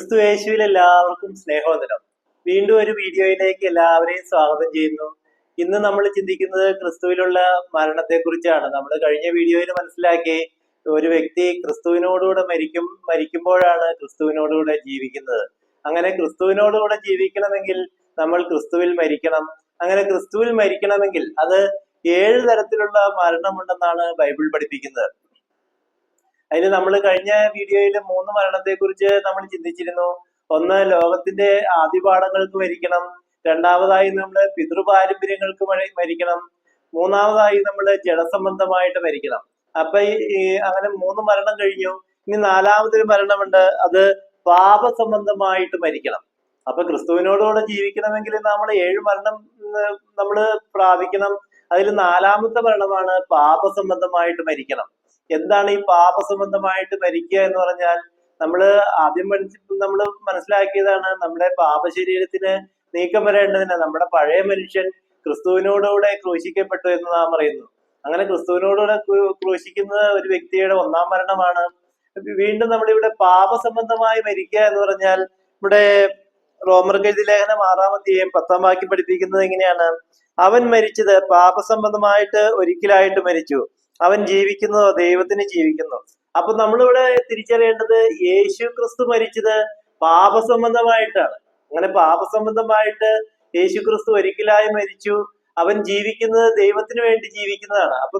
ക്രിസ്തു യേശുവിൽ എല്ലാവർക്കും സ്നേഹവന്ദനം. വീണ്ടും ഒരു വീഡിയോയിലേക്ക് എല്ലാവരെയും സ്വാഗതം ചെയ്യുന്നു. ഇന്ന് നമ്മൾ ചിന്തിക്കുന്നത് ക്രിസ്തുവിലുള്ള മരണത്തെക്കുറിച്ചാണ്. നമ്മൾ കഴിഞ്ഞ വീഡിയോയിൽ മനസ്സിലാക്കി ഒരു വ്യക്തി ക്രിസ്തുവിനോടുകൂടെ മരിക്കുമ്പോഴാണ് ക്രിസ്തുവിനോടുകൂടെ ജീവിക്കുന്നത്. അങ്ങനെ ക്രിസ്തുവിനോടുകൂടെ ജീവിക്കണമെങ്കിൽ നമ്മൾ ക്രിസ്തുവിൽ മരിക്കണം. അങ്ങനെ ക്രിസ്തുവിൽ മരിക്കണമെങ്കിൽ അത് 7 തരത്തിലുള്ള മരണമുണ്ടെന്നാണ് ബൈബിൾ പഠിപ്പിക്കുന്നത്. അതിൽ നമ്മൾ കഴിഞ്ഞ വീഡിയോയിൽ 3 മരണത്തെക്കുറിച്ച് നമ്മൾ ചിന്തിച്ചിരുന്നു. ഒന്ന്, ലോകത്തിന്റെ ആദിപാഠങ്ങൾക്ക് മരിക്കണം. രണ്ടാമതായി നമ്മൾ പിതൃപാരമ്പര്യങ്ങൾക്ക് മരിക്കണം. മൂന്നാമതായി നമ്മൾ ജഡസംബന്ധമായിട്ട് മരിക്കണം. അപ്പൊ ഈ അങ്ങനെ 3 മരണം കഴിഞ്ഞു. ഇനി 4മതൊരു മരണമുണ്ട്, അത് പാപസംബന്ധമായിട്ട് മരിക്കണം. അപ്പൊ ക്രിസ്തുവിനോടുകൂടെ ജീവിക്കണമെങ്കിൽ നമ്മൾ 7 മരണം നമ്മൾ പ്രാപിക്കണം. അതിൽ 4മത്തെ മരണമാണ് പാപസംബന്ധമായിട്ട് മരിക്കണം. എന്താണ് ഈ പാപസംബന്ധമായിട്ട് മരിക്കുക എന്ന് പറഞ്ഞാൽ? ആദ്യം നമ്മൾ മനസ്സിലാക്കിയതാണ്, നമ്മുടെ പാപശരീരത്തിന് നീക്കം വരേണ്ടതിന് നമ്മുടെ പഴയ മനുഷ്യൻ ക്രിസ്തുവിനോടുകൂടെ ക്രൂശിക്കപ്പെട്ടു എന്ന് നാം പറയുന്നു. അങ്ങനെ ക്രിസ്തുവിനോടുകൂടെ ക്രൂശിക്കുന്ന ഒരു വ്യക്തിയുടെ 1ാം മരണമാണ്. വീണ്ടും നമ്മളിവിടെ പാപസംബന്ധമായി മരിക്കുക എന്ന് പറഞ്ഞാൽ, ഇവിടെ റോമർക്കെഴുതിയ ലേഖനം 6-ാം അധ്യായം 10-ാം വാക്യം പഠിപ്പിക്കുന്നത് എങ്ങനെയാണ്? അവൻ മരിച്ചത് പാപസംബന്ധമായിട്ട് ഒരിക്കലായിട്ട് മരിച്ചു, അവൻ ജീവിക്കുന്നതോ ദൈവത്തിന് ജീവിക്കുന്നു. അപ്പൊ നമ്മളിവിടെ തിരിച്ചറിയേണ്ടത്, യേശു ക്രിസ്തു മരിച്ചത് പാപസംബന്ധമായിട്ടാണ്. അങ്ങനെ പാപസംബന്ധമായിട്ട് യേശു ക്രിസ്തു ഒരിക്കലായി മരിച്ചു, അവൻ ജീവിക്കുന്നത് ദൈവത്തിന് വേണ്ടി ജീവിക്കുന്നതാണ്. അപ്പൊ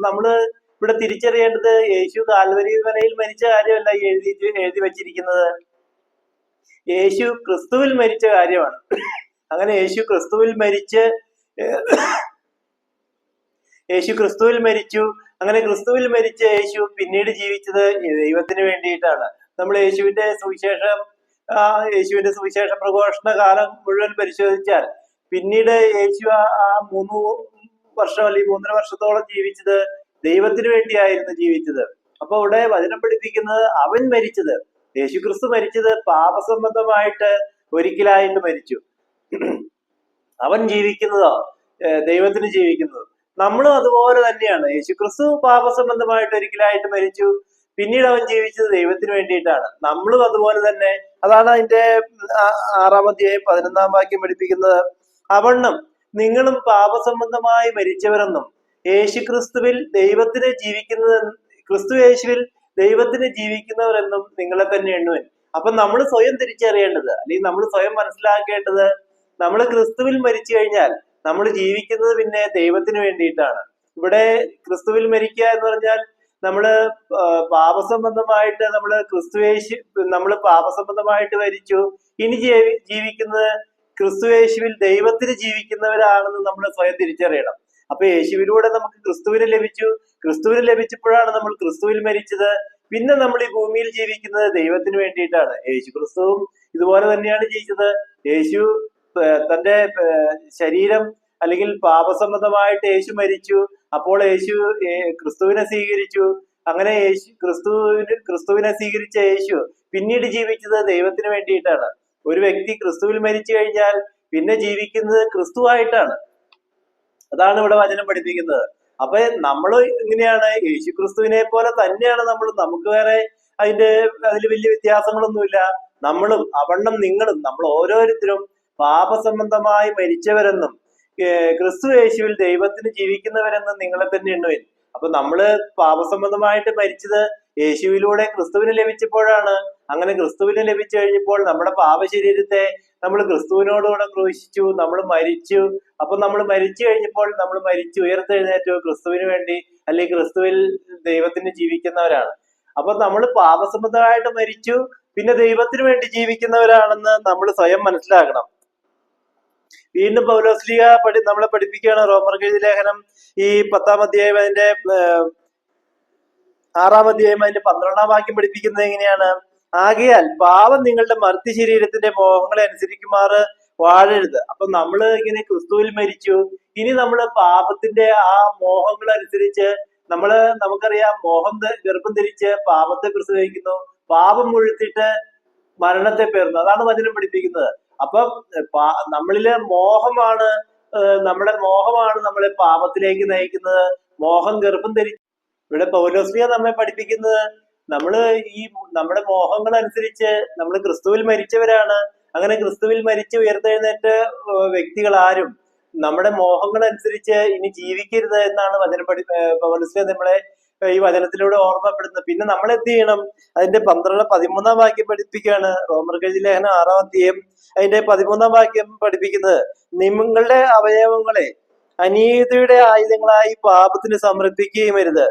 ഇവിടെ തിരിച്ചറിയേണ്ടത്, യേശു കാൽവരി മലയിൽ മരിച്ച കാര്യമല്ല എഴുതി വെച്ചിരിക്കുന്നത്, യേശു ക്രിസ്തുവിൽ മരിച്ച കാര്യമാണ്. അങ്ങനെ യേശു ക്രിസ്തുവിൽ മരിച്ചു. അങ്ങനെ ക്രിസ്തുവിൽ മരിച്ച യേശു പിന്നീട് ജീവിച്ചത് ദൈവത്തിന് വേണ്ടിയിട്ടാണ്. നമ്മൾ യേശുവിന്റെ സുവിശേഷ പ്രഘോഷണ കാലം മുഴുവൻ പരിശോധിച്ചാൽ, പിന്നീട് യേശു ആ 3 വർഷം അല്ലെങ്കിൽ 3.5 വർഷത്തോളം ജീവിച്ചത് ദൈവത്തിന് വേണ്ടിയായിരുന്നു ജീവിച്ചത്. അപ്പൊ ഇവിടെ വചനം പഠിപ്പിക്കുന്നത്, അവൻ മരിച്ചത്, യേശു ക്രിസ്തു മരിച്ചത് പാപസംബന്ധമായിട്ട് ഒരിക്കലായിട്ട് മരിച്ചു, അവൻ ജീവിക്കുന്നതോ ദൈവത്തിന് ജീവിക്കുന്നത്. നമ്മളും അതുപോലെ തന്നെയാണ്. യേശുക്രിസ്തു പാപസംബന്ധമായിട്ട് ഒരിക്കലായിട്ട് മരിച്ചു, പിന്നീട് അവൻ ജീവിച്ചത് ദൈവത്തിന് വേണ്ടിയിട്ടാണ്. നമ്മളും അതുപോലെ തന്നെ. അതാണ് അതിന്റെ 6-ാം അധ്യായം 11-ാം വാക്യം പഠിപ്പിക്കുന്നത്, അവണ്ണം നിങ്ങളും പാപസംബന്ധമായി മരിച്ചവരെന്നും യേശുക്രിസ്തുവിൽ ദൈവത്തിന് ക്രിസ്തു യേശുവിൽ ദൈവത്തിന് ജീവിക്കുന്നവരെന്നും നിങ്ങളെ തന്നെ എണ്ണുവൻ. അപ്പൊ നമ്മൾ സ്വയം തിരിച്ചറിയേണ്ടത്, അല്ലെങ്കിൽ നമ്മൾ സ്വയം മനസ്സിലാക്കേണ്ടത്, നമ്മൾ ക്രിസ്തുവിൽ മരിച്ചു കഴിഞ്ഞാൽ നമ്മൾ ജീവിക്കുന്നത് പിന്നെ ദൈവത്തിന് വേണ്ടിയിട്ടാണ്. ഇവിടെ ക്രിസ്തുവിൽ മരിക്കുക എന്ന് പറഞ്ഞാൽ, പാപസംബന്ധമായിട്ട് നമ്മൾ പാപസംബന്ധമായിട്ട് മരിച്ചു, ഇനി ജീവിക്കുന്നത് ക്രിസ്തു യേശുവിൽ ദൈവത്തിന് ജീവിക്കുന്നവരാണെന്ന് നമ്മൾ സ്വയം തിരിച്ചറിയണം. അപ്പൊ യേശുവിലൂടെ നമുക്ക് ക്രിസ്തുവിനെ ലഭിച്ചപ്പോഴാണ് നമ്മൾ ക്രിസ്തുവിൽ മരിച്ചത്. പിന്നെ നമ്മൾ ഈ ഭൂമിയിൽ ജീവിക്കുന്നത് ദൈവത്തിന് വേണ്ടിയിട്ടാണ്. യേശു ക്രിസ്തുവും ഇതുപോലെ തന്നെയാണ് ജീവിച്ചത്. യേശു തന്റെ ശരീരം അല്ലെങ്കിൽ പാപസംബന്ധമായിട്ട് യേശു മരിച്ചു, അപ്പോൾ യേശു ക്രിസ്തുവിനെ സ്വീകരിച്ചു. അങ്ങനെ ക്രിസ്തുവിനെ സ്വീകരിച്ച യേശു പിന്നീട് ജീവിച്ചത് ദൈവത്തിന് വേണ്ടിയിട്ടാണ്. ഒരു വ്യക്തി ക്രിസ്തുവിൽ മരിച്ചു കഴിഞ്ഞാൽ പിന്നെ ജീവിക്കുന്നത് ക്രിസ്തുവായിട്ടാണ്. അതാണ് ഇവിടെ വചനം പഠിപ്പിക്കുന്നത്. അപ്പൊ നമ്മൾ ഇങ്ങനെയാണ്, യേശു ക്രിസ്തുവിനെ പോലെ തന്നെയാണ് നമുക്ക് വേറെ അതിൽ വലിയ വ്യത്യാസങ്ങളൊന്നുമില്ല. നിങ്ങളും നമ്മൾ ഓരോരുത്തരും പാപസംബന്ധമായി മരിച്ചവരെന്നും ക്രിസ്തു യേശുവിൽ ദൈവത്തിന് ജീവിക്കുന്നവരെന്നും നിങ്ങളെ തന്നെ എണ്ണുവിൻ. അപ്പൊ നമ്മള് പാപസംബന്ധമായിട്ട് മരിച്ചത് യേശുവിലൂടെ ക്രിസ്തുവിനെ ലഭിച്ചപ്പോഴാണ്. അങ്ങനെ ക്രിസ്തുവിനെ ലഭിച്ചു കഴിഞ്ഞപ്പോൾ നമ്മുടെ പാപശരീരത്തെ നമ്മൾ ക്രിസ്തുവിനോടുകൂടെ ക്രൂശിച്ചു, നമ്മൾ മരിച്ചു. അപ്പൊ നമ്മൾ മരിച്ചു കഴിഞ്ഞപ്പോൾ നമ്മൾ ഉയർത്തെഴുന്നേറ്റു ക്രിസ്തുവിന് വേണ്ടി, അല്ലെങ്കിൽ ക്രിസ്തുവിൽ ദൈവത്തിന് ജീവിക്കുന്നവരാണ്. അപ്പൊ നമ്മൾ പാപസംബന്ധമായിട്ട് മരിച്ചു, പിന്നെ ദൈവത്തിന് വേണ്ടി ജീവിക്കുന്നവരാണെന്ന് നമ്മൾ സ്വയം മനസ്സിലാക്കണം. വീണ്ടും പൗലോസ്ലീഹ നമ്മളെ പഠിപ്പിക്കുകയാണ്. റോമർക്കെഴുതിയ ലേഖനം ഈ 10-ാം അധ്യായം അതിന്റെ 6-ാം അധ്യായം അതിന്റെ 12-ാം വാക്യം പഠിപ്പിക്കുന്നത് എങ്ങനെയാണ്? ആകയാൽ പാപം നിങ്ങളുടെ മർത്യ ശരീരത്തിന്റെ മോഹങ്ങളെ അനുസരിക്കുമാറ് വാഴരുത്. അപ്പൊ നമ്മള് ഇങ്ങനെ ക്രിസ്തുവിൽ മരിച്ചു, ഇനി നമ്മള് പാപത്തിന്റെ ആ മോഹങ്ങൾ അനുസരിച്ച് നമുക്കറിയാം, മോഹം ഗർഭം ധരിച്ച് പാപത്തെ പ്രസവിക്കുന്നു, പാപം മുഴുത്തിട്ട് മരണത്തെ പേർന്നു. അതാണ് വചനം പഠിപ്പിക്കുന്നത്. അപ്പൊ നമ്മളിലെ മോഹമാണ് നമ്മളെ പാപത്തിലേക്ക് നയിക്കുന്നത്. മോഹം ഗർഭം ധരിച്ചു. ഇവിടെ പൗലോസ്ലീഹ നമ്മെ പഠിപ്പിക്കുന്നത്, നമ്മള് ഈ നമ്മുടെ മോഹങ്ങൾ അനുസരിച്ച് നമ്മൾ ക്രിസ്തുവിൽ മരിച്ചവരാണ്. അങ്ങനെ ക്രിസ്തുവിൽ മരിച്ച് ഉയർത്തെഴുന്നേറ്റ വ്യക്തികൾ ആരും നമ്മുടെ മോഹങ്ങൾ അനുസരിച്ച് ഇനി ജീവിക്കരുത് എന്നാണ് പൗലോസ് നമ്മളെ ഈ വചനത്തിലൂടെ ഓർമ്മപ്പെടുന്നത്. പിന്നെ നമ്മൾ എന്ത് ചെയ്യണം? അതിന്റെ 13 വാക്യം പഠിപ്പിക്കുകയാണ്. റോമർക്ക് ലേഖനം 6 അതിന്റെ 13 പഠിപ്പിക്കുന്നത്, നിങ്ങളുടെ അവയവങ്ങളെ അനീതിയുടെ ആയുധങ്ങളായി പാപത്തിന് സമർപ്പിക്കുകയും അരുത്.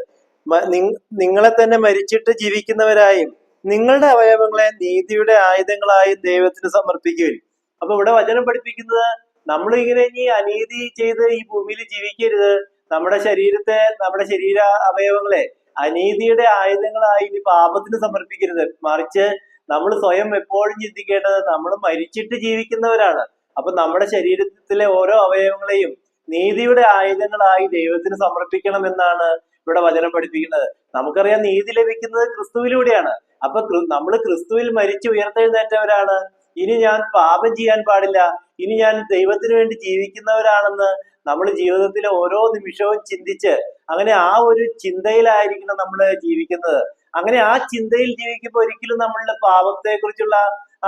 നിങ്ങളെ തന്നെ മരിച്ചിട്ട് ജീവിക്കുന്നവരായും നിങ്ങളുടെ അവയവങ്ങളെ നീതിയുടെ ആയുധങ്ങളായി ദൈവത്തിന് സമർപ്പിക്കുകയും. അപ്പൊ ഇവിടെ വചനം പഠിപ്പിക്കുന്നത്, നമ്മൾ ഇങ്ങനെ ഇനി അനീതി ചെയ്ത് ഈ ഭൂമിയിൽ ജീവിക്കരുത്. നമ്മുടെ ശരീര അവയവങ്ങളെ അനീതിയുടെ ആയുധങ്ങളായി ഇനി പാപത്തിന് സമർപ്പിക്കരുത്. മറിച്ച് നമ്മൾ സ്വയം എപ്പോഴും ചിന്തിക്കേണ്ടത്, നമ്മൾ മരിച്ചിട്ട് ജീവിക്കുന്നവരാണ്. അപ്പൊ നമ്മുടെ ശരീരത്തിലെ ഓരോ അവയവങ്ങളെയും നീതിയുടെ ആയുധങ്ങളായി ദൈവത്തിന് സമർപ്പിക്കണം എന്നാണ് ഇവിടെ വചനം പഠിപ്പിക്കുന്നത്. നമുക്കറിയാം, നീതി ലഭിക്കുന്നത് ക്രിസ്തുവിലൂടെയാണ്. അപ്പൊ നമ്മൾ ക്രിസ്തുവിൽ മരിച്ച് ഉയർത്തെഴുന്നേറ്റവരാണ്. ഇനി ഞാൻ പാപം ചെയ്യാൻ പാടില്ല, ഇനി ഞാൻ ദൈവത്തിന് വേണ്ടി ജീവിക്കുന്നവരാണെന്ന് നമ്മൾ ജീവിതത്തിലെ ഓരോ നിമിഷവും ചിന്തിച്ച്, അങ്ങനെ ആ ഒരു ചിന്തയിലായിരിക്കണം നമ്മൾ ജീവിക്കുന്നത്. അങ്ങനെ ആ ചിന്തയിൽ ജീവിക്കുമ്പോൾ ഒരിക്കലും നമ്മളുടെ പാപത്തെ കുറിച്ചുള്ള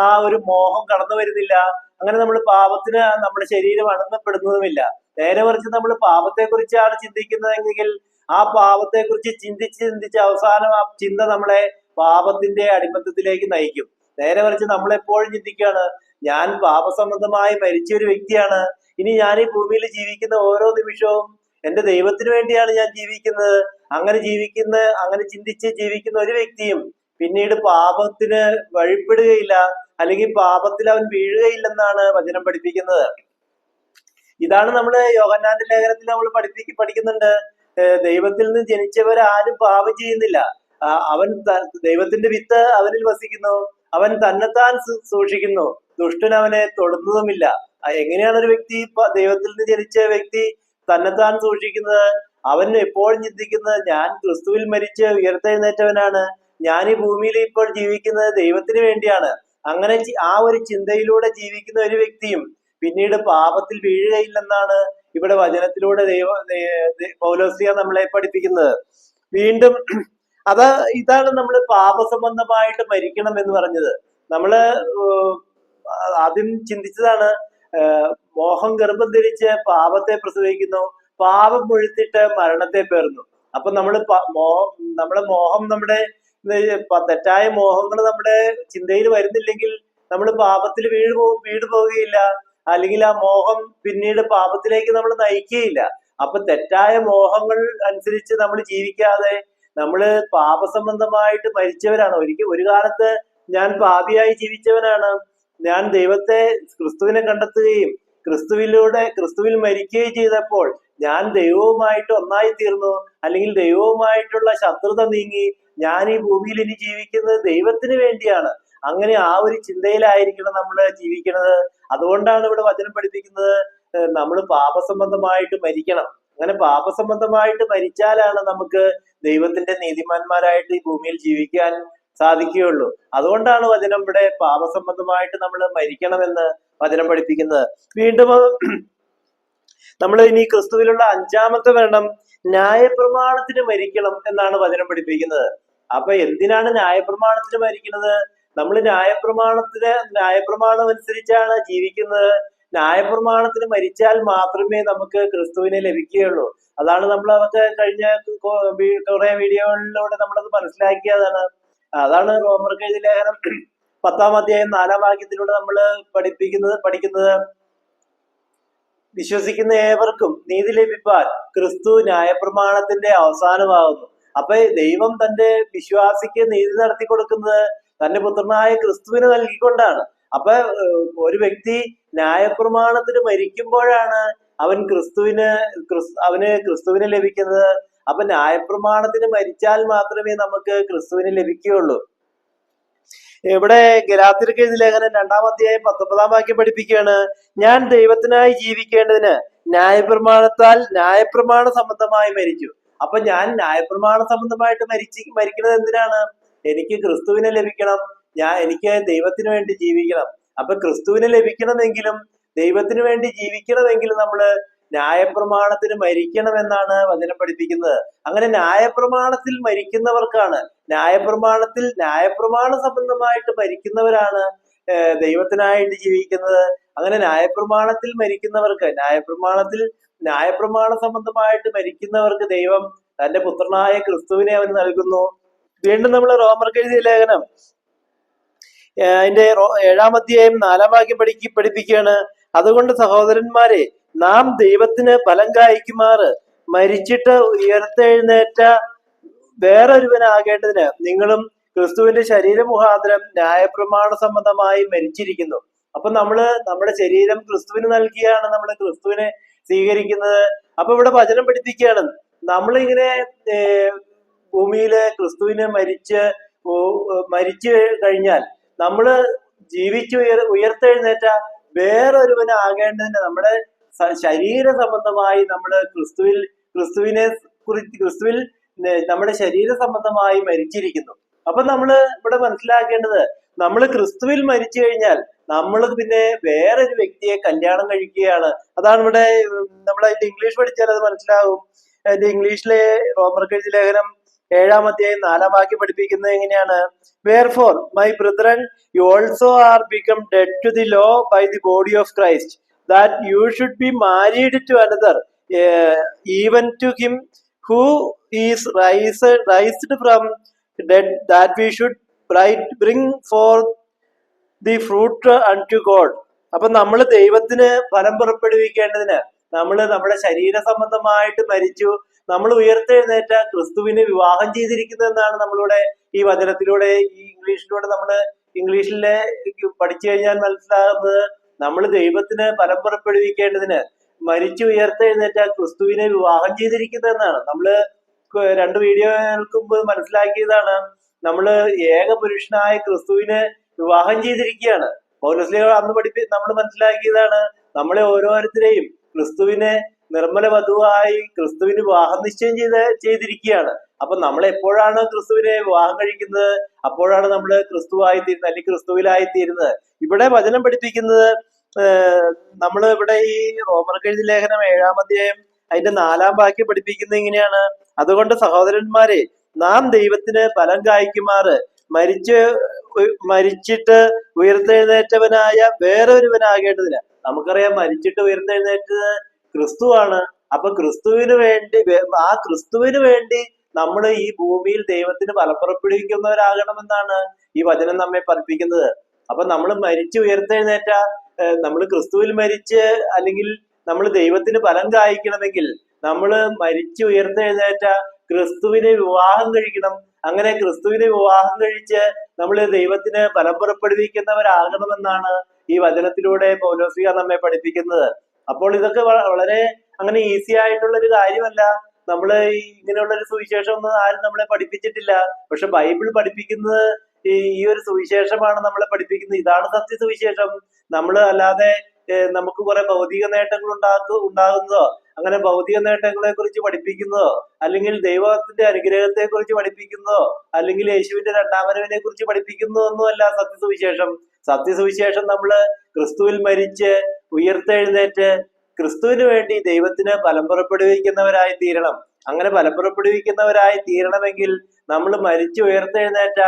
ആ ഒരു മോഹം കടന്നു വരുന്നില്ല. അങ്ങനെ നമ്മൾ പാപത്തിന് നമ്മുടെ ശരീരം അടിമപ്പെടുന്നതുമില്ല. നേരെ മറിച്ച് നമ്മൾ പാപത്തെ കുറിച്ചാണ് ചിന്തിക്കുന്നതെങ്കിൽ ആ പാപത്തെ കുറിച്ച് ചിന്തിച്ച് അവസാനം ആ ചിന്ത നമ്മളെ പാപത്തിന്റെ അടിമത്തത്തിലേക്ക് നയിക്കും. നേരെ മറിച്ച് നമ്മൾ എപ്പോഴും ചിന്തിക്കുകയാണ്, ഞാൻ പാപസംബന്ധമായി മരിച്ച ഒരു വ്യക്തിയാണ്. ഇനി ഞാൻ ഈ ഭൂമിയിൽ ജീവിക്കുന്ന ഓരോ നിമിഷവും എന്റെ ദൈവത്തിന് വേണ്ടിയാണ് ഞാൻ ജീവിക്കുന്നത്. അങ്ങനെ ചിന്തിച്ച് ജീവിക്കുന്ന ഒരു വ്യക്തിയും പിന്നീട് പാപത്തിന് വഴിപ്പെടുകയില്ല, അല്ലെങ്കിൽ പാപത്തിൽ അവൻ വീഴുകയില്ലെന്നാണ് വചനം പഠിപ്പിക്കുന്നത്. ഇതാണ് നമ്മൾ യോഹന്നാന്റെ ലേഖനത്തിൽ നമ്മൾ പഠിക്കുന്നുണ്ട്. ദൈവത്തിൽ നിന്ന് ജനിച്ചവരാരും പാപം ചെയ്യുന്നില്ല. അവൻ ദൈവത്തിന്റെ വിത്ത് അവനിൽ വസിക്കുന്നു, അവൻ തന്നെത്താൻ സൂക്ഷിക്കുന്നു, ദുഷ്ടൻ അവനെ തൊടുന്നതുമില്ല. എങ്ങനെയാണ് ഒരു വ്യക്തി, ദൈവത്തിൽ നിന്ന് ജനിച്ച വ്യക്തി തന്നെത്താൻ സൂക്ഷിക്കുന്നത്? അവൻ എപ്പോഴും ചിന്തിക്കുന്നത്, ഞാൻ ക്രിസ്തുവിൽ മരിച്ച് ഉയർത്തെഴുന്നേറ്റവനാണ്, ഞാൻ ഈ ഭൂമിയിൽ ഇപ്പോൾ ജീവിക്കുന്നത് ദൈവത്തിന് വേണ്ടിയാണ്. അങ്ങനെ ആ ഒരു ചിന്തയിലൂടെ ജീവിക്കുന്ന ഒരു വ്യക്തിയും പിന്നീട് പാപത്തിൽ വീഴുകയില്ലെന്നാണ് ഇവിടെ വചനത്തിലൂടെ പൗലോസ്ലീഹ നമ്മളെ പഠിപ്പിക്കുന്നത്. വീണ്ടും ഇതാണ് നമ്മൾ പാപസംബന്ധമായിട്ട് മരിക്കണം എന്ന് പറഞ്ഞത്. നമ്മള് ആദ്യം ചിന്തിച്ചതാണ്, മോഹം ഗർഭം ധരിച്ച് പാപത്തെ പ്രസവിക്കുന്നു, പാപം മുഴുത്തിട്ട് മരണത്തെ പേറുന്നു. അപ്പൊ നമ്മുടെ മോഹം, നമ്മുടെ തെറ്റായ മോഹങ്ങൾ നമ്മുടെ ചിന്തയിൽ വരുന്നില്ലെങ്കിൽ നമ്മൾ പാപത്തിൽ വീട് പോവുകയില്ല, അല്ലെങ്കിൽ ആ മോഹം പിന്നീട് പാപത്തിലേക്ക് നമ്മൾ നയിക്കുകയില്ല. അപ്പൊ തെറ്റായ മോഹങ്ങൾ അനുസരിച്ച് നമ്മൾ ജീവിക്കാതെ നമ്മള് പാപസംബന്ധമായിട്ട് മരിച്ചവരാണ്. ഒരു കാലത്ത് ഞാൻ പാപിയായി ജീവിച്ചവനാണ്. ഞാൻ ക്രിസ്തുവിനെ കണ്ടെത്തുകയും ക്രിസ്തുവിൽ മരിക്കുകയും ചെയ്തപ്പോൾ ഞാൻ ദൈവവുമായിട്ട് ഒന്നായി തീർന്നു, അല്ലെങ്കിൽ ദൈവവുമായിട്ടുള്ള ശത്രുത നീങ്ങി. ഞാൻ ഈ ഭൂമിയിൽ ഇനി ജീവിക്കുന്നത് ദൈവത്തിന് വേണ്ടിയാണ്. അങ്ങനെ ആ ഒരു ചിന്തയിലായിരിക്കണം നമ്മൾ ജീവിക്കുന്നത്. അതുകൊണ്ടാണ് ഇവിടെ വചനം പഠിപ്പിക്കുന്നത്, നമ്മൾ പാപസംബന്ധമായിട്ട് മരിക്കണം. അങ്ങനെ പാപസംബന്ധമായിട്ട് മരിച്ചാലാണ് നമുക്ക് ദൈവത്തിന്റെ നീതിമാന്മാരായിട്ട് ഈ ഭൂമിയിൽ ജീവിക്കാൻ സാധിക്കുകയുള്ളൂ. അതുകൊണ്ടാണ് വചനം ഇവിടെ പാപസംബന്ധമായിട്ട് നമ്മൾ മരിക്കണമെന്ന് വചനം പഠിപ്പിക്കുന്നത്. വീണ്ടും നമ്മൾ ഇനി ക്രിസ്തുവിലുള്ള 5ാമത്തെ മരണം ന്യായപ്രമാണത്തിന് മരിക്കണം എന്നാണ് വചനം പഠിപ്പിക്കുന്നത്. അപ്പൊ എന്തിനാണ് ന്യായപ്രമാണത്തിന് മരിക്കുന്നത്? നമ്മൾ ന്യായപ്രമാണം അനുസരിച്ചാണ് ജീവിക്കുന്നത്. ന്യായപ്രമാണത്തിന് മരിച്ചാൽ മാത്രമേ നമുക്ക് ക്രിസ്തുവിനെ ലഭിക്കുകയുള്ളൂ. അതാണ് അതൊക്കെ കഴിഞ്ഞ കുറെ വീഡിയോകളിലൂടെ നമ്മളത് മനസ്സിലാക്കിയതാണ്. അതാണ് റോമർക്ക് എഴുതിയ ലേഖനം 10 4 നമ്മൾ പഠിക്കുന്നത്, വിശ്വസിക്കുന്ന ഏവർക്കും നീതി ലഭിപ്പാൻ ക്രിസ്തു ന്യായപ്രമാണത്തിന്റെ അവസാനമാകുന്നു. അപ്പൊ ദൈവം തന്റെ വിശ്വാസിക്ക് നീതി നടത്തി കൊടുക്കുന്നത് തന്റെ പുത്രനായ ക്രിസ്തുവിനെ നൽകിക്കൊണ്ടാണ്. അപ്പൊ ഒരു വ്യക്തി ന്യായപ്രമാണത്തിന് മരിക്കുമ്പോഴാണ് അവന് ക്രിസ്തുവിനെ ലഭിക്കുന്നത്. അപ്പൊ ന്യായപ്രമാണത്തിന് മരിച്ചാൽ മാത്രമേ നമുക്ക് ക്രിസ്തുവിനെ ലഭിക്കുകയുള്ളൂ. ഇവിടെ ഗലാത്യർക്ക് എഴുതിയ ലേഖനം 2 പഠിപ്പിക്കുകയാണ്, ഞാൻ ദൈവത്തിനായി ജീവിക്കേണ്ടതിന് ന്യായപ്രമാണ സംബന്ധമായി മരിച്ചു. അപ്പൊ ഞാൻ ന്യായപ്രമാണ സംബന്ധമായിട്ട് മരിക്കുന്നത് എന്തിനാണ്? എനിക്ക് ക്രിസ്തുവിനെ ലഭിക്കണം, എനിക്ക് ദൈവത്തിന് വേണ്ടി ജീവിക്കണം. അപ്പൊ ക്രിസ്തുവിനെ ലഭിക്കണമെങ്കിലും ദൈവത്തിന് വേണ്ടി ജീവിക്കണമെങ്കിലും നമ്മള് ന്യായപ്രമാണത്തിന് മരിക്കണമെന്നാണ് വചനം പഠിപ്പിക്കുന്നത്. അങ്ങനെ ന്യായപ്രമാണത്തിൽ മരിക്കുന്നവർക്കാണ്, ന്യായപ്രമാണ സംബന്ധമായിട്ട് മരിക്കുന്നവരാണ് ദൈവത്തിനായിട്ട് ജീവിക്കുന്നത്. അങ്ങനെ ന്യായപ്രമാണത്തിൽ മരിക്കുന്നവർക്ക്, ന്യായപ്രമാണ സംബന്ധമായിട്ട് മരിക്കുന്നവർക്ക് ദൈവം തന്റെ പുത്രനായ ക്രിസ്തുവിനെ അവന് നൽകുന്നു. വീണ്ടും നമ്മൾ റോമർക്ക് എഴുതിയ ലേഖനം അതിന്റെ 7-ാം അധ്യായം 4-ാം വാക്യം പഠിപ്പിക്കുകയാണ്. അതുകൊണ്ട് സഹോദരന്മാരെ, നാം ദൈവത്തിന് ഫലം കായ്ക്കുമാറ് മരിച്ചിട്ട് ഉയർത്തെഴുന്നേറ്റ വേറൊരുവനാകേണ്ടതിന് നിങ്ങളും ക്രിസ്തുവിന്റെ ശരീരമുഖാന്തരം ന്യായപ്രമാണ സംബന്ധമായി മരിച്ചിരിക്കുന്നു. അപ്പൊ നമ്മുടെ ശരീരം ക്രിസ്തുവിന് നൽകിയാണ് നമ്മൾ ക്രിസ്തുവിനെ സ്വീകരിക്കുന്നത്. അപ്പൊ ഇവിടെ വചനം പഠിപ്പിക്കുകയാണ്, നമ്മളിങ്ങനെ ഭൂമിയില് ക്രിസ്തുവിനെ മരിച്ചു കഴിഞ്ഞാൽ നമ്മള് ജീവിച്ചു ഉയർത്തെഴുന്നേറ്റ വേറൊരുവനാകേണ്ടതിന് നമ്മുടെ ശരീര സംബന്ധമായി നമ്മള് ക്രിസ്തുവിൽ നമ്മുടെ ശരീര സംബന്ധമായി മരിച്ചിരിക്കുന്നു. അപ്പൊ നമ്മള് ഇവിടെ മനസ്സിലാക്കേണ്ടത്, നമ്മൾ ക്രിസ്തുവിൽ മരിച്ചു കഴിഞ്ഞാൽ നമ്മൾ പിന്നെ വേറൊരു വ്യക്തിയെ കല്യാണം കഴിക്കുകയാണ്. അതാണ് ഇവിടെ നമ്മൾ അതിന്റെ ഇംഗ്ലീഷ് പഠിച്ചാൽ അത് മനസ്സിലാകും. അതിന്റെ ഇംഗ്ലീഷിലെ റോമർക്ക് എഴുതിയ ലേഖനം 7-ാം അധ്യായം 4-ാം വാക്യം പഠിപ്പിക്കുന്നത് എങ്ങനെയാണ്? Wherefore, my brethren, you also are become dead to the law by the body of Christ, that you should be married to another, even to him who is raised from dead, that we should bring forth the fruit unto God. അപ്പൊ നമ്മൾ ദൈവത്തിന് ഫലം പുറപ്പെടുവിക്കേണ്ടതിന് നമ്മൾ നമ്മുടെ ശരീര സംബന്ധമായിട്ട് മരിച്ചു, നമ്മൾ ഉയർത്തെഴുന്നേറ്റ ക്രിസ്തുവിനെ വിവാഹം ചെയ്തിരിക്കുന്നതെന്നാണ് നമ്മളിവിടെ ഈ വചനത്തിലൂടെ, ഈ ഇംഗ്ലീഷിലെ പഠിച്ചു കഴിഞ്ഞാൽ മനസ്സിലാകുന്നത്. നമ്മൾ ദൈവത്തിന് ഫലം പുറപ്പെടുവിക്കേണ്ടതിന് മരിച്ചു ഉയർത്തെഴുന്നേറ്റ ക്രിസ്തുവിനെ വിവാഹം ചെയ്തിരിക്കുന്നതെന്നാണ്. നമ്മള് 2 വീഡിയോകൾക്ക് മുമ്പ് മനസ്സിലാക്കിയതാണ്. നമ്മള് ഏക പുരുഷനായ ക്രിസ്തുവിനെ വിവാഹം ചെയ്തിരിക്കുകയാണ്. പൗലോസ്ലീഹ അന്ന് നമ്മൾ മനസ്സിലാക്കിയതാണ്, നമ്മളെ ഓരോരുത്തരെയും ക്രിസ്തുവിനെ നിർമ്മല വധുവായി ക്രിസ്തുവിന് വിവാഹം നിശ്ചയം ചെയ്തിരിക്കുകയാണ്. അപ്പൊ നമ്മൾ എപ്പോഴാണ് ക്രിസ്തുവിനെ വിവാഹം കഴിക്കുന്നത്, അപ്പോഴാണ് നമ്മൾ ക്രിസ്തുവായിത്തീരുന്നത്, അല്ലെങ്കിൽ ക്രിസ്തുവിലായിത്തീരുന്നത്. ഇവിടെ വചനം പഠിപ്പിക്കുന്നത്, നമ്മൾ ഇവിടെ ഈ റോമർക്ക് എഴുതിയ ലേഖനം 7-ാം അധ്യായം അതിന്റെ 4-ാം വാക്യം പഠിപ്പിക്കുന്നത് ഇങ്ങനെയാണ്. അതുകൊണ്ട് സഹോദരന്മാരെ, നാം ദൈവത്തിന് ഫലം കായ്ക്കുമാറ് മരിച്ചിട്ട് ഉയർത്തെഴുന്നേറ്റവനായ വേറൊരുവനാകേണ്ടതിന്. നമുക്കറിയാം, മരിച്ചിട്ട് ഉയർത്തെഴുന്നേറ്റത് ക്രിസ്തുവാണ്. അപ്പൊ ക്രിസ്തുവിന് വേണ്ടി നമ്മൾ ഈ ഭൂമിയിൽ ദൈവത്തിന് ഫലം പുറപ്പെടുവിക്കുന്നവരാകണമെന്നാണ് ഈ വചനം നമ്മെ പഠിപ്പിക്കുന്നത്. അപ്പൊ നമ്മൾ മരിച്ചു ഉയർത്തെഴുന്നേറ്റ, നമ്മൾ ക്രിസ്തുവിൽ മരിച്ച്, അല്ലെങ്കിൽ നമ്മൾ ദൈവത്തിന് ഫലം കായ്ക്കണമെങ്കിൽ നമ്മൾ മരിച്ചു ഉയർത്തെഴുന്നേറ്റ ക്രിസ്തുവിനെ വിവാഹം കഴിക്കണം. അങ്ങനെ ക്രിസ്തുവിനെ വിവാഹം കഴിച്ച് നമ്മൾ ദൈവത്തിന് ഫലം പുറപ്പെടുവിക്കുന്നവരാകണമെന്നാണ് ഈ വചനത്തിലൂടെ പൗലോസ്ലീഹ നമ്മെ പഠിപ്പിക്കുന്നത്. അപ്പോൾ ഇതൊക്കെ വളരെ അങ്ങനെ ഈസി ആയിട്ടുള്ള ഒരു കാര്യമല്ല. നമ്മള് ഇങ്ങനെയുള്ള ഒരു സുവിശേഷം ഒന്നും ആരും നമ്മളെ പഠിപ്പിച്ചിട്ടില്ല. പക്ഷെ ബൈബിൾ പഠിപ്പിക്കുന്നത് ഈ ഒരു സുവിശേഷമാണ് നമ്മളെ പഠിപ്പിക്കുന്നത്. ഇതാണ് സത്യസുവിശേഷം. നമ്മൾ അല്ലാതെ നമുക്ക് കുറെ ഭൗതിക നേട്ടങ്ങൾ ഉണ്ടാകുന്നതോ, അങ്ങനെ ഭൗതിക നേട്ടങ്ങളെ കുറിച്ച് പഠിപ്പിക്കുന്നതോ, അല്ലെങ്കിൽ ദൈവത്തിന്റെ അനുഗ്രഹത്തെ കുറിച്ച് പഠിപ്പിക്കുന്നതോ, അല്ലെങ്കിൽ യേശുവിന്റെ 2-ാം വരവിനെ കുറിച്ച് പഠിപ്പിക്കുന്നതോ ഒന്നുമല്ല സത്യസുവിശേഷം. സത്യസുവിശേഷം നമ്മള് ക്രിസ്തുവിൽ മരിച്ച് ഉയർത്തെഴുന്നേറ്റ് ക്രിസ്തുവിന് വേണ്ടി ദൈവത്തിന് ഫലം പുറപ്പെടുവിക്കുന്നവരായി തീരണം. അങ്ങനെ ഫലം പുറപ്പെടുവിക്കുന്നവരായി തീരണമെങ്കിൽ നമ്മൾ മരിച്ചു ഉയർത്തെഴുന്നേറ്റ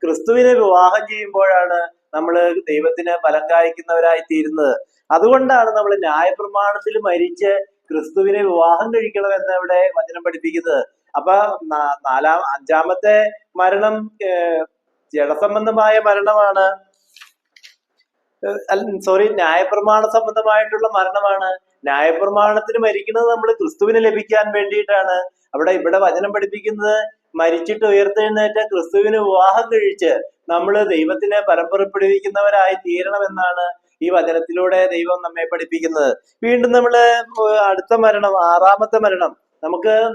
ക്രിസ്തുവിനെ വിവാഹം ചെയ്യുമ്പോഴാണ് നമ്മൾ ദൈവത്തിന് ഫലം കായ്ക്കുന്നവരായി തീരുന്നത്. അതുകൊണ്ടാണ് നമ്മൾ ന്യായപ്രമാണത്തിൽ മരിച്ച് ക്രിസ്തുവിനെ വിവാഹം കഴിക്കണം എന്ന് ഇവിടെ വചനം പഠിപ്പിക്കുന്നത്. അപ്പൊ 5-ാമത്തെ മരണം ജഡസംബന്ധമായ മരണമാണ്. ന്യായപ്രമാണ സംബന്ധമായിട്ടുള്ള മരണമാണ്. ന്യായപ്രമാണത്തിന് മരിക്കുന്നത് നമ്മൾ ക്രിസ്തുവിനെ ലഭിക്കാൻ വേണ്ടിയിട്ടാണ്. ഇവിടെ വചനം പഠിപ്പിക്കുന്നത്, മരിച്ചിട്ട് ഉയർത്തെഴുന്നേറ്റ ക്രിസ്തുവിന് വിവാഹം കഴിച്ച് നമ്മൾ ദൈവത്തിനെ ഫലം പുറപ്പെടുവിക്കുന്നവരായി തീരണമെന്നാണ് ഈ വചനത്തിലൂടെ ദൈവം നമ്മെ പഠിപ്പിക്കുന്നത്. വീണ്ടും നമ്മള് അടുത്ത മരണം, 6-ാമത്തെ മരണം,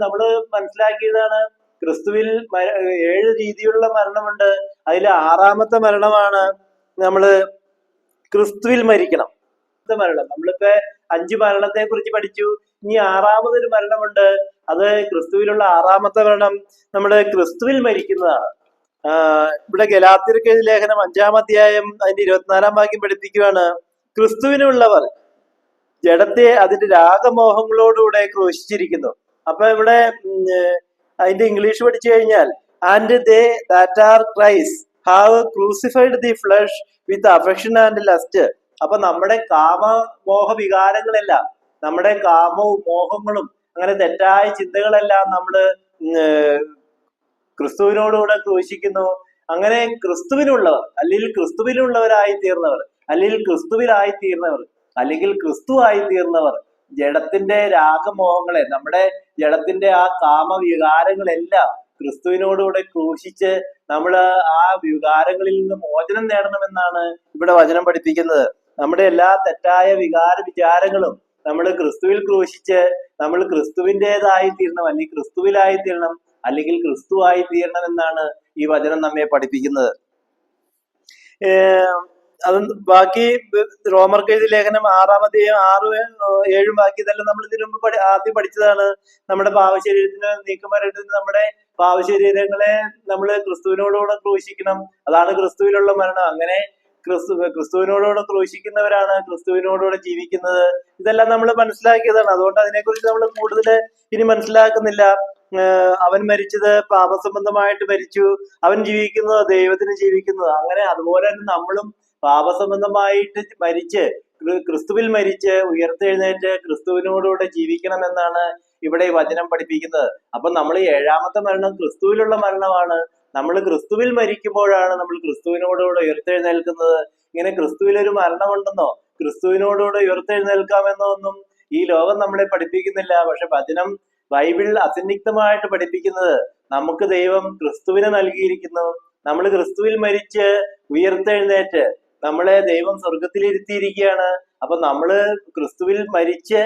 നമ്മള് മനസ്സിലാക്കിയതാണ്. ക്രിസ്തുവിൽ 7 രീതിയിലുള്ള മരണമുണ്ട്. അതിൽ 6-ാമത്തെ മരണമാണ് നമ്മള് ക്രിസ്തുവിൽ മരിക്കണം. മരണം, നമ്മളിപ്പോ 5 മരണത്തെ കുറിച്ച് പഠിച്ചു. ഇനി 6-ാമതൊരു മരണമുണ്ട്. അത് ക്രിസ്തുവിലുള്ള 6-ാമത്തെ മരണം നമ്മള് ക്രിസ്തുവിൽ മരിക്കുന്നതാണ്. ഇവിടെ ഗലാത്യർക്ക് എഴുതിയ ലേഖനം 5-ാം അധ്യായം അതിന്റെ 24-ാം വാക്യം പഠിപ്പിക്കുകയാണ്. ക്രിസ്തുവിനുള്ളവർ ജഡത്തെ അതിന്റെ രാഗമോഹങ്ങളോടുകൂടെ ക്രൂശിച്ചിരിക്കുന്നു. അപ്പൊ ഇവിടെ അതിന്റെ ഇംഗ്ലീഷ് പഠിച്ചു കഴിഞ്ഞാൽ, and they that are Christ have crucified the flesh with affection and lust. അപ്പൊ നമ്മുടെ കാമമോഹ വികാരങ്ങളെല്ലാം, നമ്മുടെ കാമവും മോഹങ്ങളും അങ്ങനെ തെറ്റായ ചിന്തകളെല്ലാം നമ്മള് ക്രിസ്തുവിനോടുകൂടെ ക്രൂശിക്കുന്നു. അങ്ങനെ ക്രിസ്തുവിനുള്ളവർ അല്ലെങ്കിൽ ക്രിസ്തുവിനുള്ളവരായി തീർന്നവർ അല്ലെങ്കിൽ ക്രിസ്തുവിലായി തീർന്നവർ അല്ലെങ്കിൽ ക്രിസ്തു ആയി തീർന്നവർ ജഡത്തിന്റെ രാഗമോഹങ്ങളെ, നമ്മുടെ ജഡത്തിന്റെ ആ കാമവികാരങ്ങളെല്ലാം ക്രിസ്തുവിനോടുകൂടെ ക്രൂശിച്ച് നമ്മൾ ആ വികാരങ്ങളിൽ നിന്ന് മോചനം നേടണമെന്നാണ് ഇവിടെ വചനം പഠിപ്പിക്കുന്നത്. നമ്മുടെ എല്ലാ തെറ്റായ വികാര വിചാരങ്ങളും നമ്മൾ ക്രിസ്തുവിൽ ക്രൂശിച്ച് നമ്മൾ ക്രിസ്തുവിൻ്റെതായി തീരണം, അല്ലെങ്കിൽ ക്രിസ്തുവിലായി തീരണം, അല്ലെങ്കിൽ ക്രിസ്തുവായി തീരണം എന്നാണ് ഈ വചനം നമ്മെ പഠിപ്പിക്കുന്നത്. അത് ബാക്കി റോമർക്ക് എഴുതിയ ലേഖനം 6-ാം 6-7 ബാക്കി ഇതെല്ലാം നമ്മൾ ഇതിനു മുമ്പ് ആദ്യം പഠിച്ചതാണ്. നമ്മുടെ പാവശരീരത്തിന് നീക്കം വരേണ്ടത് നമ്മുടെ പാവശരീരങ്ങളെ നമ്മൾ ക്രിസ്തുവിനോടുകൂടെ ക്രൂശിക്കണം, അതാണ് ക്രിസ്തുവിലുള്ള മരണം. അങ്ങനെ ക്രിസ്തുവിനോടുകൂടെ ക്രൂശിക്കുന്നവരാണ് ക്രിസ്തുവിനോടുകൂടെ ജീവിക്കുന്നത്. ഇതെല്ലാം നമ്മൾ മനസ്സിലാക്കിയതാണ്. അതുകൊണ്ട് അതിനെക്കുറിച്ച് നമ്മൾ കൂടുതൽ ഇനി മനസ്സിലാക്കുന്നില്ല. അവൻ മരിച്ചത് പാപസംബന്ധമായിട്ട് മരിച്ചു, അവൻ ജീവിക്കുന്നത് ദൈവത്തിന് ജീവിക്കുന്നത്. അങ്ങനെ അതുപോലെ തന്നെ നമ്മളും പാപസംബന്ധമായിട്ട് മരിച്ച് ക്രിസ്തുവിൽ മരിച്ച് ഉയർത്തെഴുന്നേറ്റ് ക്രിസ്തുവിനോടുകൂടെ ജീവിക്കണം എന്നാണ് ഇവിടെ ഈ വചനം പഠിപ്പിക്കുന്നത്. അപ്പൊ നമ്മൾ 7-ാമത്തെ മരണം ക്രിസ്തുവിലുള്ള മരണമാണ്. നമ്മൾ ക്രിസ്തുവിൽ മരിക്കുമ്പോഴാണ് നമ്മൾ ക്രിസ്തുവിനോടുകൂടെ ഉയർത്തെഴുന്നേൽക്കുന്നത്. ഇങ്ങനെ ക്രിസ്തുവിൽ ഒരു മരണമുണ്ടെന്നോ ക്രിസ്തുവിനോടുകൂടെ ഉയർത്തെഴുന്നേൽക്കാമെന്നോ ഒന്നും ഈ ലോകം നമ്മളെ പഠിപ്പിക്കുന്നില്ല. പക്ഷെ വചനം, ബൈബിൾ അസന്നിഗ്ധമായിട്ട് പഠിപ്പിക്കുന്നത് നമുക്ക് ദൈവം ക്രിസ്തുവിനെ നൽകിയിരിക്കുന്നു. നമ്മൾ ക്രിസ്തുവിൽ മരിച്ച് ഉയർത്തെഴുന്നേറ്റ് നമ്മളെ ദൈവം സ്വർഗത്തിലിരുത്തിയിരിക്കുകയാണ്. അപ്പൊ നമ്മള് ക്രിസ്തുവിൽ മരിച്ച്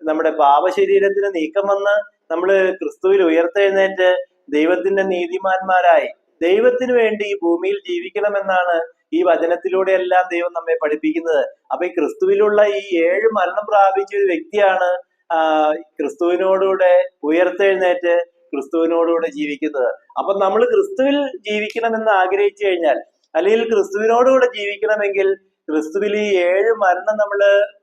നമ്മുടെ പാപശരീരത്തിന് നീക്കം വന്ന് നമ്മള് ക്രിസ്തുവിൽ ഉയർത്തെഴുന്നേറ്റ് ദൈവത്തിന്റെ നീതിമാന്മാരായി ദൈവത്തിന് വേണ്ടി ഈ ഭൂമിയിൽ ജീവിക്കണമെന്നാണ് ഈ വചനത്തിലൂടെ എല്ലാം ദൈവം നമ്മെ പഠിപ്പിക്കുന്നത്. അപ്പൊ ഈ ക്രിസ്തുവിലുള്ള ഈ 7 മരണം പ്രാപിച്ച ഒരു വ്യക്തിയാണ് ക്രിസ്തുവിനോടുകൂടെ ഉയർത്തെഴുന്നേറ്റ് ക്രിസ്തുവിനോടുകൂടെ ജീവിക്കുന്നത്. അപ്പൊ നമ്മൾ ക്രിസ്തുവിൽ ജീവിക്കണമെന്ന് ആഗ്രഹിച്ചു കഴിഞ്ഞാൽ, അല്ലെങ്കിൽ ക്രിസ്തുവിനോടുകൂടെ ജീവിക്കണമെങ്കിൽ ക്രിസ്തുവിൽ ഈ 7 മരണം നമ്മൾ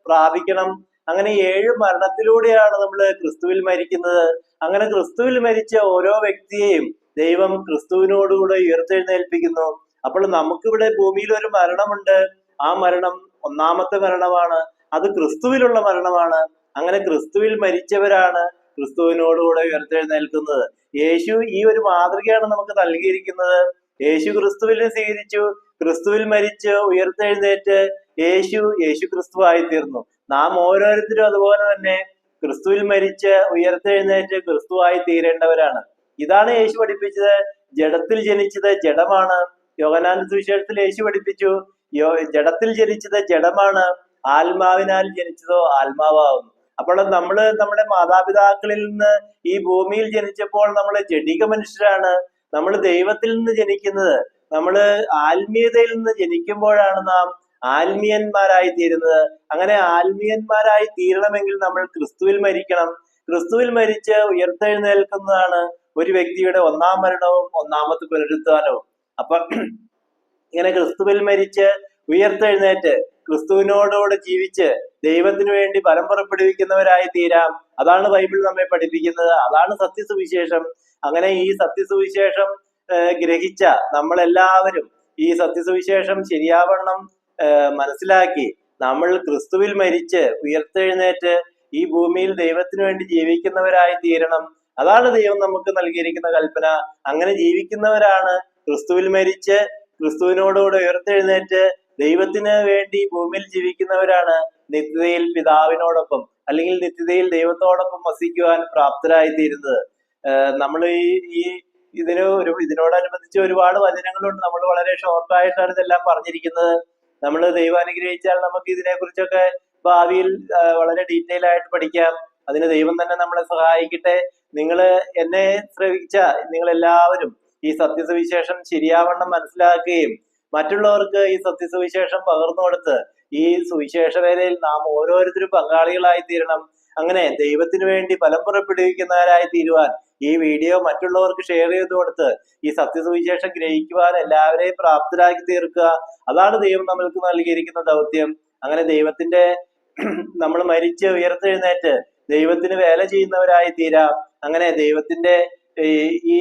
പ്രാപിക്കണം. അങ്ങനെ 7 മരണത്തിലൂടെയാണ് നമ്മൾ ക്രിസ്തുവിൽ മരിക്കുന്നത്. അങ്ങനെ ക്രിസ്തുവിൽ മരിച്ച ഓരോ വ്യക്തിയെയും ദൈവം ക്രിസ്തുവിനോടുകൂടെ ഉയർത്തെഴുന്നേൽപ്പിക്കുന്നു. അപ്പോൾ നമുക്കിവിടെ ഭൂമിയിൽ ഒരു മരണമുണ്ട്. ആ മരണം 1-ാമത്തെ മരണമാണ്. അത് ക്രിസ്തുവിലുള്ള മരണമാണ്. അങ്ങനെ ക്രിസ്തുവിൽ മരിച്ചവരാണ് ക്രിസ്തുവിനോടുകൂടെ ഉയർത്തെഴുന്നേൽക്കുന്നത്. യേശു ഈ ഒരു മാതൃകയാണ് നമുക്ക് നൽകിയിരിക്കുന്നത്. യേശു ക്രിസ്തുവിനെ സ്വീകരിച്ചു, ക്രിസ്തുവിൽ മരിച്ച് ഉയർത്തെഴുന്നേറ്റ് യേശു ക്രിസ്തു ആയിത്തീർന്നു. നാം ഓരോരുത്തരും അതുപോലെ തന്നെ ക്രിസ്തുവിൽ മരിച്ച് ഉയർത്തെഴുന്നേറ്റ് ക്രിസ്തുവായി തീരേണ്ടവരാണ്. ഇതാണ് യേശു പഠിപ്പിച്ചത്. ജഡത്തിൽ ജനിച്ചത് ജഡമാണ്. യോഹന്നാന്റെ സുവിശേഷത്തിൽ യേശു പഠിപ്പിച്ചു, ജഡത്തിൽ ജനിച്ചത് ജഡമാണ്, ആത്മാവിനാൽ ജനിച്ചതോ ആത്മാവാകുന്നു. അപ്പോൾ നമ്മൾ നമ്മുടെ മാതാപിതാക്കളിൽ നിന്ന് ഈ ഭൂമിയിൽ ജനിച്ചപ്പോൾ നമ്മൾ ജഡിക മനുഷ്യരാണ്. നമ്മൾ ദൈവത്തിൽ നിന്ന് ജനിക്കുന്നത്, നമ്മൾ ആത്മീയതയിൽ നിന്ന് ജനിക്കുമ്പോഴാണ് നാം ആത്മീയന്മാരായി തീരുന്നത്. അങ്ങനെ ആത്മീയന്മാരായി തീരണമെങ്കിൽ നമ്മൾ ക്രിസ്തുവിൽ മരിക്കണം. ക്രിസ്തുവിൽ മരിച്ച് ഉയർത്തെഴുന്നേൽക്കുന്നതാണ് ഒരു വ്യക്തിയുടെ 1-ാം മരണവും 1-ാമത്തെ പുനരുത്ഥാനവും. അപ്പൊ ഇങ്ങനെ ക്രിസ്തുവിൽ മരിച്ച് ഉയർത്തെഴുന്നേറ്റ് ക്രിസ്തുവിനോടുകൂടെ ജീവിച്ച് ദൈവത്തിനു വേണ്ടി ഫലം പുറപ്പെടുവിക്കുന്നവരായി തീരാം. അതാണ് ബൈബിൾ നമ്മെ പഠിപ്പിക്കുന്നത്. അതാണ് സത്യസുവിശേഷം. അങ്ങനെ ഈ സത്യസുവിശേഷം ഗ്രഹിച്ച നമ്മളെല്ലാവരും ഈ സത്യസുവിശേഷം ശരിയാവണ്ണം മനസ്സിലാക്കി നമ്മൾ ക്രിസ്തുവിൽ മരിച്ച് ഉയർത്തെഴുന്നേറ്റ് ഈ ഭൂമിയിൽ ദൈവത്തിനു വേണ്ടി ജീവിക്കുന്നവരായി തീരണം. അതാണ് ദൈവം നമുക്ക് നൽകിയിരിക്കുന്ന കൽപ്പന. അങ്ങനെ ജീവിക്കുന്നവരാണ് ക്രിസ്തുവിൽ മരിച്ച് ക്രിസ്തുവിനോടുകൂടെ ഉയർത്തെഴുന്നേറ്റ് ദൈവത്തിന് വേണ്ടി ഭൂമിയിൽ ജീവിക്കുന്നവരാണ് നിത്യതയിൽ പിതാവിനോടൊപ്പം അല്ലെങ്കിൽ നിത്യതയിൽ ദൈവത്തോടൊപ്പം വസിക്കുവാൻ പ്രാപ്തരായി തീരുന്നത്. നമ്മൾ ഈ ഇതിനോടനുബന്ധിച്ച് ഒരുപാട് വചനങ്ങളുണ്ട്. നമ്മൾ വളരെ ഷോർട്ടായിട്ടാണ് ഇതെല്ലാം പറഞ്ഞിരിക്കുന്നത്. നമ്മൾ ദൈവം അനുഗ്രഹിച്ചാൽ നമുക്ക് ഇതിനെക്കുറിച്ചൊക്കെ ഭാവിയിൽ വളരെ ഡീറ്റെയിൽ ആയിട്ട് പഠിക്കാം. അതിന് ദൈവം തന്നെ നമ്മളെ സഹായിക്കട്ടെ. നിങ്ങൾ എന്നെ ശ്രവിച്ച നിങ്ങളെല്ലാവരും ഈ സത്യസുവിശേഷം ശരിയാവണ്ണം മനസ്സിലാക്കുകയും മറ്റുള്ളവർക്ക് ഈ സത്യസുവിശേഷം പകർന്നു കൊടുത്ത് ഈ സുവിശേഷ വേലയിൽ നാം ഓരോരുത്തരും പങ്കാളികളായി തീരണം. അങ്ങനെ ദൈവത്തിന് വേണ്ടി ഫലം പുറപ്പെടുവിക്കുന്നവരായി തീരുവാൻ ഈ വീഡിയോ മറ്റുള്ളവർക്ക് ഷെയർ ചെയ്ത് കൊടുത്ത് ഈ സത്യസുവിശേഷം ഗ്രഹിക്കുവാൻ എല്ലാവരെയും പ്രാപ്തരാക്കി തീർക്കുക. അതാണ് ദൈവം നമ്മൾക്ക് നൽകിയിരിക്കുന്ന ദൗത്യം. അങ്ങനെ ദൈവത്തിന്റെ നമ്മൾ മരിച്ച് ഉയർത്തെഴുന്നേറ്റ് ദൈവത്തിന് വേല ചെയ്യുന്നവരായി തീരാം. അങ്ങനെ ദൈവത്തിന്റെ ഈ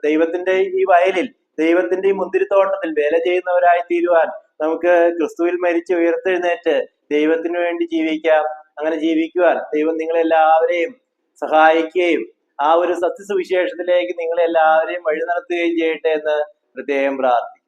ദൈവത്തിന്റെ ഈ വയലിൽ, ദൈവത്തിന്റെ ഈ മുന്തിരിത്തോട്ടത്തിൽ വേല ചെയ്യുന്നവരായി തീരുവാൻ നമുക്ക് ക്രിസ്തുവിൽ മരിച്ച് ഉയർത്തെഴുന്നേറ്റ് ദൈവത്തിന് വേണ്ടി ജീവിക്കാം. അങ്ങനെ ജീവിക്കുവാൻ ദൈവം നിങ്ങളെല്ലാവരെയും സഹായിക്കുകയും ആ ഒരു സത്യസുവിശേഷത്തിലേക്ക് നിങ്ങളെല്ലാവരെയും വഴി നടത്തുകയും ചെയ്യട്ടെ എന്ന് പ്രത്യേകം പ്രാർത്ഥിക്കുന്നു.